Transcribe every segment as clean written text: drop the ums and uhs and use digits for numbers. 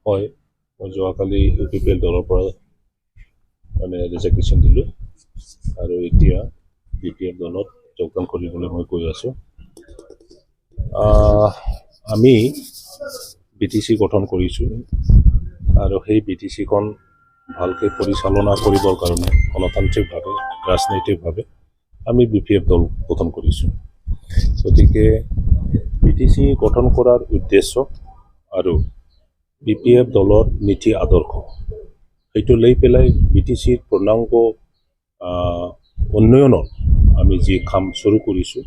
হয়, মই যোৱাকালি UPPL দলৰ পৰা মানে ৰেজিগনেশ্যন দিলোঁ আৰু এতিয়া BPF দলত যোগদান কৰিবলৈ মই গৈ আছোঁ। আমি BTC গঠন কৰিছোঁ আৰু সেই BTCখন ভালকৈ পৰিচালনা কৰিবৰ কাৰণে গণতান্ত্ৰিকভাৱে ৰাজনৈতিকভাৱে আমি BPF দল গঠন কৰিছোঁ। গতিকে BTC গঠন কৰাৰ উদ্দেশ্য আৰু BPF দলৰ নীতি আদৰ্শ সেইটো লৈ পেলাই BTCৰ পূৰ্ণাংগ উন্নয়নৰ আমি যি কাম শুৰু কৰিছোঁ।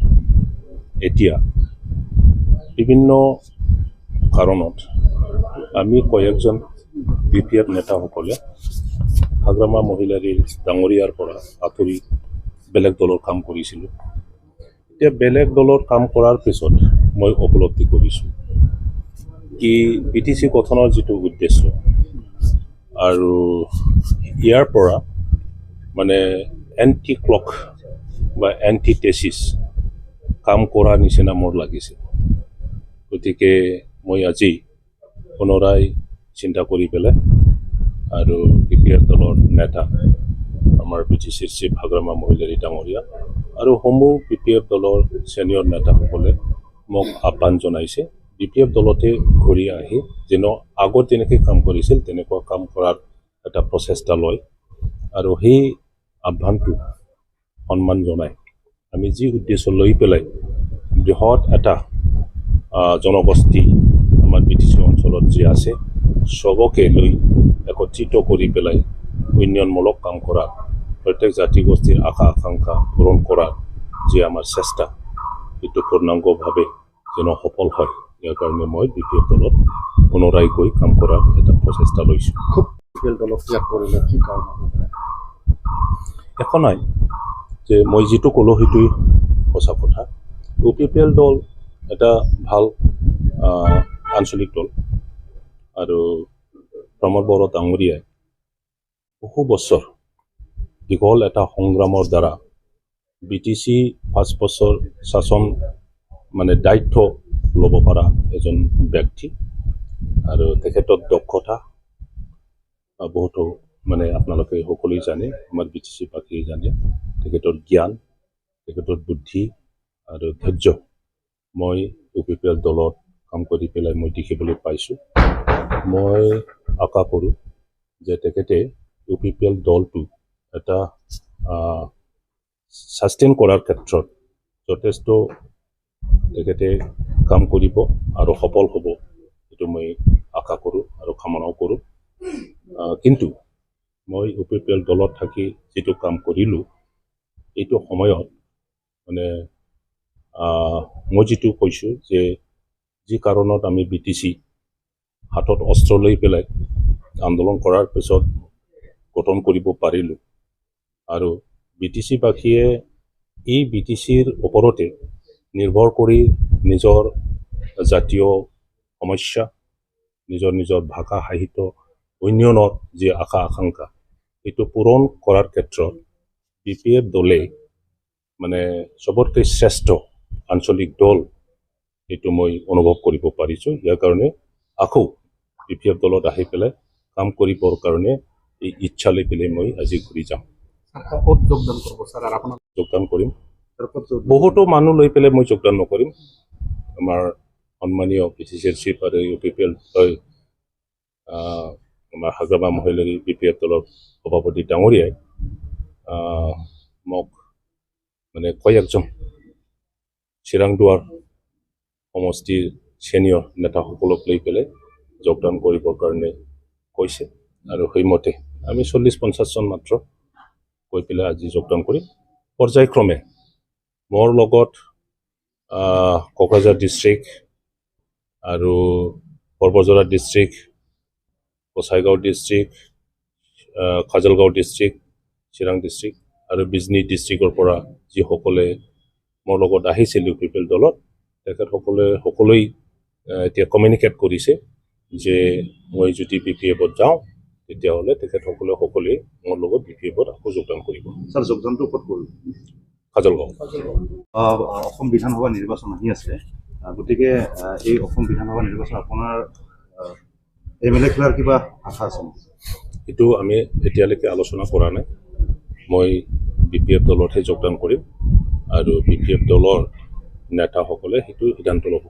এতিয়া বিভিন্ন কাৰণত আমি কয়েকজন BPF নেতাসকলে হাগ্ৰামা মহিলাৰীৰ ডাঙৰীয়াৰ পৰা আঁতৰি বেলেগ দলৰ কাম কৰিছিলোঁ। এতিয়া বেলেগ দলৰ কাম কৰাৰ পিছত মই উপলব্ধি কৰিছোঁ কি BTC গঠনৰ যিটো উদ্দেশ্য আৰু ইয়াৰ পৰা মানে এণ্টি ক্লক বা এণ্টি টেচিছ কাম কৰা নিচিনা মোৰ লাগিছে। গতিকে মই আজি পুনৰাই চিন্তা কৰি পেলাই আৰু BPF দলৰ নেতা আমাৰ BTCৰ চিফ হাগ্ৰামা মহিলাৰী ডাঙৰীয়া আৰু সমূহ BPF দলৰ ছিনিয়ৰ নেতাসকলে মোক আহ্বান জনাইছে BPF দলতে ঘূৰি আহি যেন আগত যেনেকৈ কাম কৰিছিল তেনেকুৱা কাম কৰাৰ এটা প্ৰচেষ্টা লয় আৰু সেই আহ্বানটো সন্মান জনাই আমি যি উদ্দেশ্য লৈ পেলাই বৃহৎ এটা জনগোষ্ঠী আমাৰ BTC অঞ্চলত যি আছে সবকে লৈ একত্ৰিত কৰি পেলাই উন্নয়নমূলক কাম কৰা প্ৰত্যেক জাতি গোষ্ঠীৰ আশা আকাংক্ষা পূৰণ কৰাৰ যি আমাৰ চেষ্টা এইটো পূৰ্ণাংগভাৱে যেন সফল হয় ইয়াৰ কাৰণে মই BPF দলত পুনৰাই গৈ কাম কৰাৰ এটা প্ৰচেষ্টা লৈছোঁ। BPL দলক ত্যাগ কৰিলে কি কাৰণ একো নাই যে মই যিটো ক'লোঁ সেইটোৱেই সঁচা কথা। UPPL দল এটা ভাল আঞ্চলিক দল আৰু প্ৰমোদ বড়ো ডাঙৰীয়াই বহু বছৰ দীঘল এটা সংগ্ৰামৰ দ্বাৰা BTC 5 বছৰ শাসন মানে দায়িত্ব ল'ব পৰা এজন ব্যক্তি আৰু তেখেতৰ দক্ষতা বহুতো মানে আপোনালোকে সকলোৱে জানে আমাৰ BTC বাকীয়ে জানে তেখেতৰ জ্ঞান তেখেতৰ বুদ্ধি আৰু ধৈৰ্য মই UPPL দলত কাম কৰি পেলাই মই দেখিবলৈ পাইছোঁ। মই আশা কৰোঁ যে তেখেতে UPPL দলটো এটা সাষ্টেইন কৰাৰ ক্ষেত্ৰত যথেষ্ট তেখেতে কাম কৰিব আৰু সফল হ'ব এইটো মই আশা কৰোঁ আৰু কামনাও কৰোঁ। কিন্তু মই UPPL দলত থাকি যিটো কাম কৰিলোঁ এইটো সময়ত মানে মই যিটো কৈছোঁ যে যি কাৰণত আমি BTC হাতত অস্ত্ৰ লৈ পেলাই আন্দোলন কৰাৰ পিছত গঠন কৰিব পাৰিলোঁ আৰু BTCবাসীয়ে এই BTCৰ ওপৰতে নিৰ্ভৰ কৰি নিজৰ জাতীয় সমস্যা নিজৰ নিজৰ ভাষা সাহিত্য উন্নয়নৰ যি আশা আকাংক্ষা এইটো পূৰণ কৰাৰ ক্ষেত্ৰত BPF দলে মানে চবতকৈ শ্ৰেষ্ঠ আঞ্চলিক দল এইটো মই অনুভৱ কৰিব পাৰিছোঁ। ইয়াৰ কাৰণে আকৌ BPF দলত আহি পেলাই কাম কৰিবৰ কাৰণে এই ইচ্ছা লৈ পেলাই মই আজি ঘূৰি যাম। যোগদান কৰিম বহুতো মানুহ লৈ পেলাই মই যোগদান নকৰিম। আমাৰ সন্মানীয় BTCৰ চিফ আৰু UPPL আমাৰ হাগ্ৰামা মহিলাৰী BPF দলৰ সভাপতি ডাঙৰীয়াই মোক মানে কয়েকজন চিৰাংদুৱাৰ সমষ্টিৰ ছিনিয়ৰ নেতাসকলক লৈ পেলাই যোগদান কৰিবৰ কাৰণে কৈছে আৰু সেইমতে আমি 40-50 জন মাত্ৰ কৈ পেলাই আজি যোগদান কৰিম। পৰ্যায়ক্ৰমে মোৰ লগত কোকৰাঝাৰ ডিষ্ট্ৰিক্ট আৰু সৰ্বজৰা district Gossaigaon district Kajalgaon district Chirang district আৰু বিজনী ডিষ্ট্ৰিক্টৰ পৰা যিসকলে মোৰ লগত আহিছিল UPPL দলত তেখেতসকলে সকলোৱেই এতিয়া কমিউনিকেট কৰিছে যে মই যদি BPFত যাওঁ তেতিয়াহ'লে তেখেতসকলে সকলোৱে মোৰ লগত BPFত আকৌ যোগদান কৰিব। স্যাৰ যোগদানটো ক'ত কৰিব? কাজলগাঁও। অসম বিধানসভা নিৰ্বাচন আহি আছে গতিকে এই অসম বিধানসভা নিৰ্বাচন আপোনাৰ MLA খেলাৰ কিবা আশা আছে নেকি? সেইটো আমি এতিয়ালৈকে আলোচনা কৰা নাই। মই BPF দলতহে যোগদান কৰিম আৰু BPF দলৰ নেতাসকলে সেইটো সিদ্ধান্ত ল'ব।